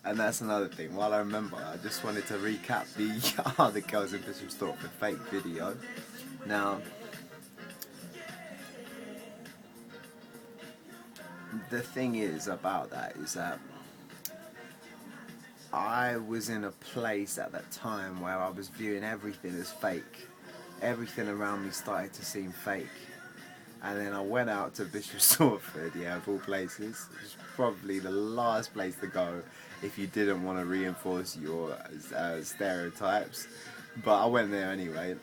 And that's another thing. While I remember, I just wanted to recap the other girls in Bishop Stortford fake video. Now, the thing is about that is that I was in a place at that time where I was viewing everything as fake. Everything around me started to seem fake. And then I went out to Bishop Stortford, yeah, of all places. It's probably the last place to go if you didn't want to reinforce your stereotypes. But I went there anyway.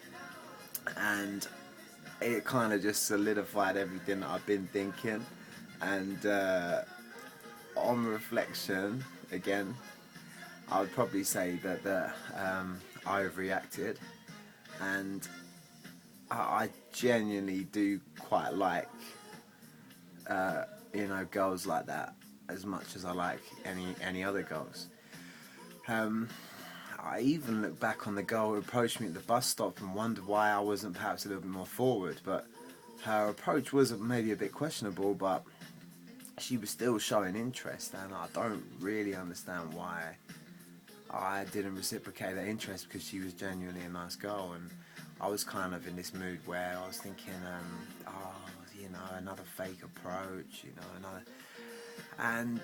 And it kind of just solidified everything that I've been thinking. And on reflection, again, I would probably say that I overreacted, and I genuinely do quite like, girls like that as much as I like any other girls. I even look back on the girl who approached me at the bus stop and wondered why I wasn't perhaps a little bit more forward, but her approach was maybe a bit questionable, but she was still showing interest, and I don't really understand why I didn't reciprocate that interest, because she was genuinely a nice girl. And I was kind of in this mood where I was thinking, another fake approach, and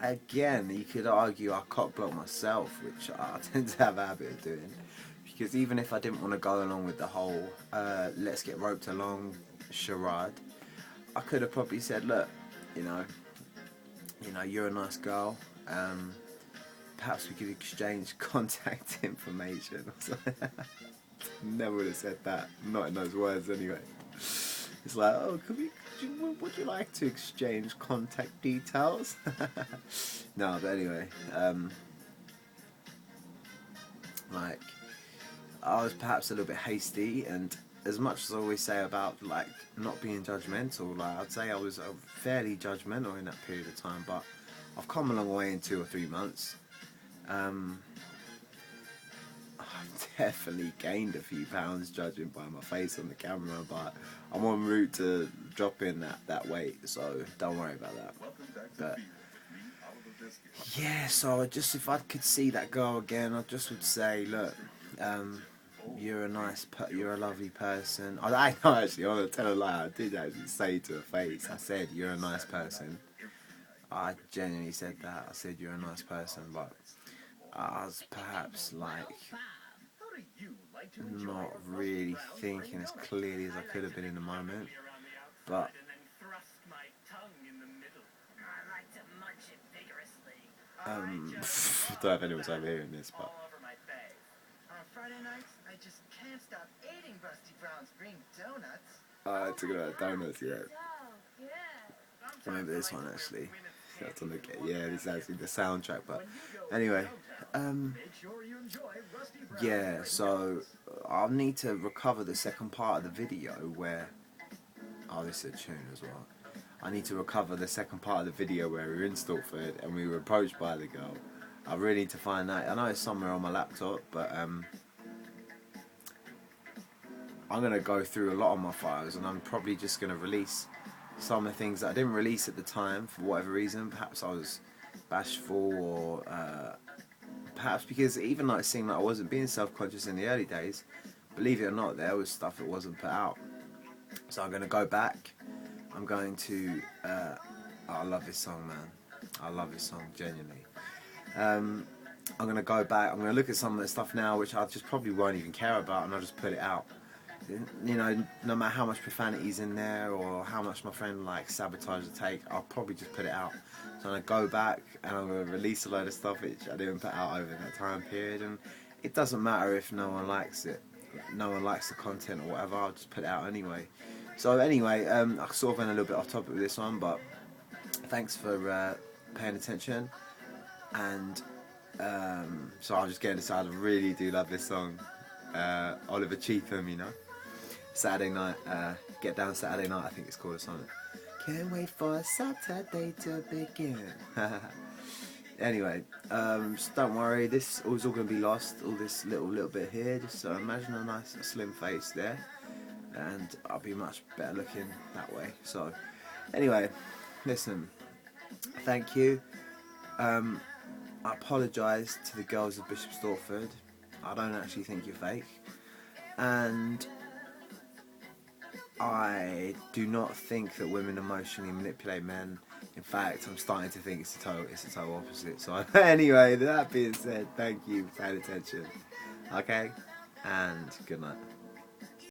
again, you could argue I cock blocked myself, which I tend to have a habit of doing, because even if I didn't want to go along with the whole let's get roped along charade, I could have probably said, look, you're a nice girl, perhaps we could exchange contact information or something. Never would have said that, not in those words anyway. It's like, oh, would you like to exchange contact details? No, but anyway, I was perhaps a little bit hasty, and as much as I always say about not being judgmental, I'd say I was fairly judgmental in that period of time, but I've come a long way in 2 or 3 months. I've definitely gained a few pounds judging by my face on the camera, but I'm en route to dropping that weight, so don't worry about that. But yeah, so if I could see that girl again, I just would say, look, you're a lovely person. I know, actually, I want to tell a lie. I did actually say to her face, I said, you're a nice person. I genuinely said that. I said, you're a nice person, but I was perhaps not really thinking as clearly as I could have been in the moment. But I don't know if anyone's overhearing this, but talking about donuts, yeah. I remember this one actually. I have to look at, yeah, this is actually the soundtrack. But anyway, yeah. So I'll need to recover the second part of the video where, oh, this is a tune as well. I need to recover the second part of the video where we were in Stortford and we were approached by the girl. I really need to find that. I know it's somewhere on my laptop, but I'm going to go through a lot of my files, and I'm probably just going to release some of the things that I didn't release at the time for whatever reason. Perhaps I was bashful, or perhaps because even though it seemed like I wasn't being self-conscious in the early days, believe it or not, there was stuff that wasn't put out. So I'm going to go back. I'm going to I love this song, man. I love this song, genuinely. I'm going to go back. I'm going to look at some of the stuff now which I just probably won't even care about, and I'll just put it out. No matter how much profanity's in there or how much my friend sabotage the take, I'll probably just put it out. So I'm going to go back and I'm going to release a load of stuff which I didn't put out over that time period, and it doesn't matter if no one likes it, no one likes the content or whatever, I'll just put it out anyway. So anyway, I sort of went a little bit off topic with this one, but thanks for paying attention. And so I'm just getting decided, I really do love this song. Oliver Cheatham, Saturday night, Get Down Saturday Night, I think it's called, or something. Can't wait for Saturday to begin. Anyway, just don't worry, this is all going to be lost, all this little bit here, just so imagine a nice slim face there, and I'll be much better looking that way. So anyway, listen, thank you. I apologise to the girls of Bishop Stortford. I don't actually think you're fake, and I do not think that women emotionally manipulate men. In fact, I'm starting to think it's the total opposite. So anyway, that being said, thank you for paying attention. Okay, and good night.